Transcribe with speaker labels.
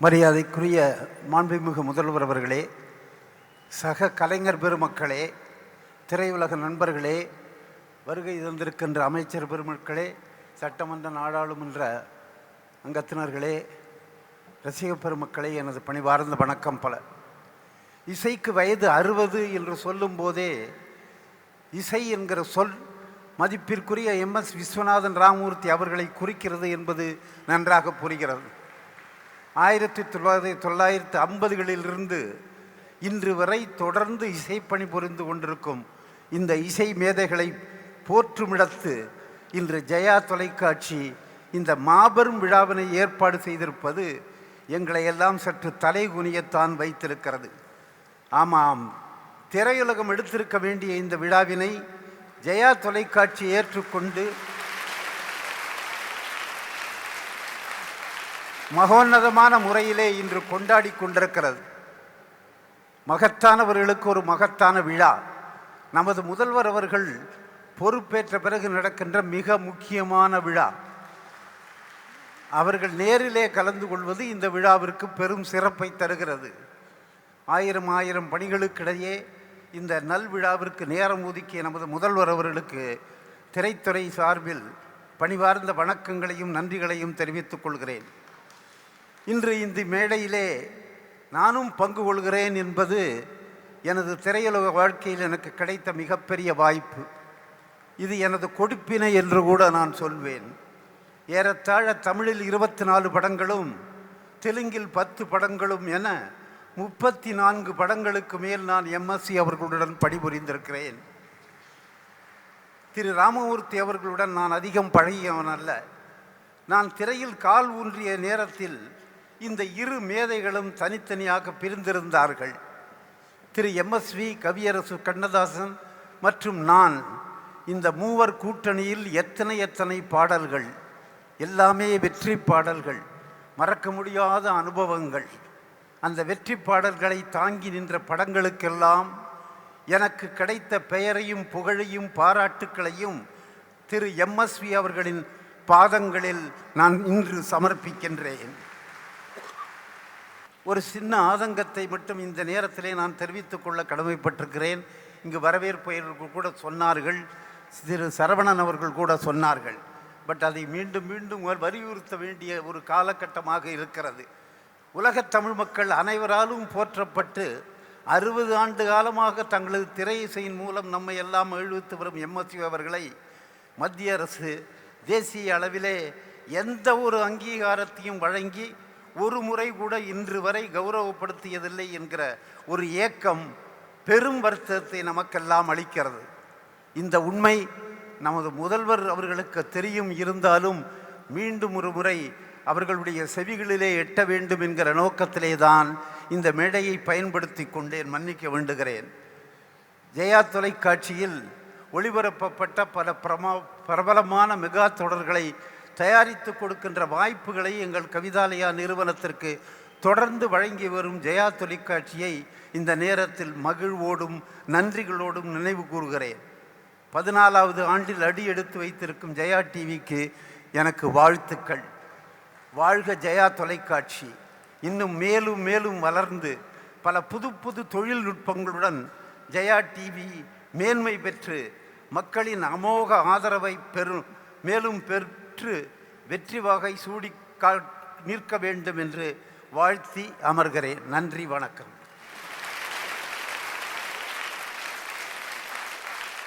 Speaker 1: மரியாதைக்குரிய மாண்புமிகு முதல்வர் அவர்களே, சக கலைஞர் பெருமக்களே, திரையுலக நண்பர்களே, வருகை தந்திருக்கின்ற அமைச்சர் பெருமக்களே, சட்டமன்ற நாடாளுமன்ற அங்கத்தினர்களே, ரசிக பெருமக்களே, எனது பணிவார்ந்த வணக்கம் பல. இசைக்கு வயது 60 என்று சொல்லும் போதே இசை என்கிற சொல் மதிப்பிற்குரிய MS விஸ்வநாதன் ராமமூர்த்தி அவர்களை குறிக்கிறது என்பது நன்றாக புரிகிறது. 1950களிலிருந்து இன்று வரை தொடர்ந்து இசைப்பணி புரிந்து கொண்டிருக்கும் இந்த இசை மேதைகளை போற்றுமிடத்து இன்று ஜெயா தொலைக்காட்சி இந்த மாபெரும் விழாவினை ஏற்பாடு செய்திருப்பது எங்களை எல்லாம் சற்று தலைகுனியத்தான் வைத்திருக்கிறது. ஆமாம், திரையுலகம் எடுத்திருக்க வேண்டிய இந்த விழாவினை ஜெயா தொலைக்காட்சி ஏற்றுக்கொண்டு மகோன்னதமான முறையிலே இன்று கொண்டாடி கொண்டிருக்கிறது. மகத்தானவர்களுக்கு ஒரு மகத்தான விழா. நமது முதல்வர் அவர்கள் பொறுப்பேற்ற பிறகு நடக்கின்ற மிக முக்கியமான விழா. அவர்கள் நேரிலே கலந்து கொள்வது இந்த விழாவிற்கு பெரும் சிறப்பை தருகிறது. ஆயிரம் பணிகளுக்கிடையே இந்த நல் விழாவிற்கு நேரம் ஒதுக்கிய நமது முதல்வர் அவர்களுக்கு திரைத்துறை சார்பில் பணிவார்ந்த வணக்கங்களையும் நன்றிகளையும் தெரிவித்துக் கொள்கிறேன். இன்று இந்த மேடையிலே நானும் பங்கு கொள்கிறேன் என்பது எனது திரையுலக வாழ்க்கையில் எனக்கு கிடைத்த மிகப்பெரிய வாய்ப்பு. இது எனது கொடுப்பினை என்று கூட நான் சொல்வேன். ஏறத்தாழ தமிழில் 24 படங்களும், தெலுங்கில் 10 படங்களும் என 34 படங்களுக்கு மேல் நான் MSC அவர்களுடன் பணிபுரிந்திருக்கிறேன். திரு ராமமூர்த்தி அவர்களுடன் நான் அதிகம் பழகியவன் அல்ல. நான் திரையில் கால் ஊன்றிய நேரத்தில் இந்த இரு மேதைகளும் தனித்தனியாக பிரிந்திருந்தார்கள். திரு MSV கவியரசு கண்ணதாசன் மற்றும் நான், இந்த மூவர் கூட்டணியில் எத்தனை பாடல்கள், எல்லாமே வெற்றி பாடல்கள், மறக்க முடியாத அனுபவங்கள். அந்த வெற்றி பாடல்களை தாங்கி நின்ற படங்களுக்கெல்லாம் எனக்கு கிடைத்த பெயரையும் புகழையும் பாராட்டுக்களையும் திரு MSV அவர்களின் பாதங்களில் நான் இன்று சமர்ப்பிக்கின்றேன். ஒரு சின்ன ஆதங்கத்தை மட்டும் இந்த நேரத்திலே நான் தெரிவித்துக் கொள்ள கடமைப்பட்டிருக்கிறேன். இங்கு வரவேற்பவர்கள் கூட சொன்னார்கள், திரு சரவணன் அவர்கள் கூட சொன்னார்கள். பட் அதை மீண்டும் வலியுறுத்த வேண்டிய ஒரு காலகட்டமாக இருக்கிறது. உலகத் தமிழ் மக்கள் அனைவராலும் போற்றப்பட்டு 60 ஆண்டு காலமாக தங்களது திரை இசையின் மூலம் நம்மை எல்லாம் எழுவித்து வரும் MSV அவர்களை மத்திய அரசு தேசிய அளவிலே எந்த ஒரு அங்கீகாரத்தையும் வழங்கி ஒரு முறை கூட இன்று வரை கௌரவப்படுத்தியதில்லை என்கிற ஒரு ஏக்கம் பெரும் வருத்தத்தை நமக்கெல்லாம் அளிக்கிறது. இந்த உண்மை நமது முதல்வர் அவர்களுக்கு தெரியும் இருந்தாலும் மீண்டும் ஒரு முறை அவர்களுடைய செவிகளிலே எட்ட வேண்டும் என்கிற நோக்கத்திலே தான் இந்த மேடையை பயன்படுத்தி கொண்டேன். மன்னிக்க வேண்டுகிறேன். ஜெயா தொலைக்காட்சியில் ஒளிபரப்பப்பட்ட பல பிரபலமான மெகா தொடர்களை தயாரித்து கொடுக்கின்ற வாய்ப்புகளை எங்கள் கவிதாலயா நிறுவனத்திற்கு தொடர்ந்து வழங்கி வரும் ஜெயா தொலைக்காட்சியை இந்த நேரத்தில் மகிழ்வோடும் நன்றிகளோடும் நினைவு கூறுகிறேன். 14வது ஆண்டில் அடி எடுத்து வைத்திருக்கும் ஜெயா டிவிக்கு எனக்கு வாழ்த்துக்கள். வாழ்க ஜெயா தொலைக்காட்சி. இன்னும் மேலும் வளர்ந்து பல புது தொழில்நுட்பங்களுடன் ஜெயா டிவி மேன்மை பெற்று மக்களின் அமோக ஆதரவை மேலும் பெற்று வெற்றி வாகை சூடி நிற்க வேண்டும் என்று வாழ்த்தி அமர்கிறேன். நன்றி, வணக்கம்.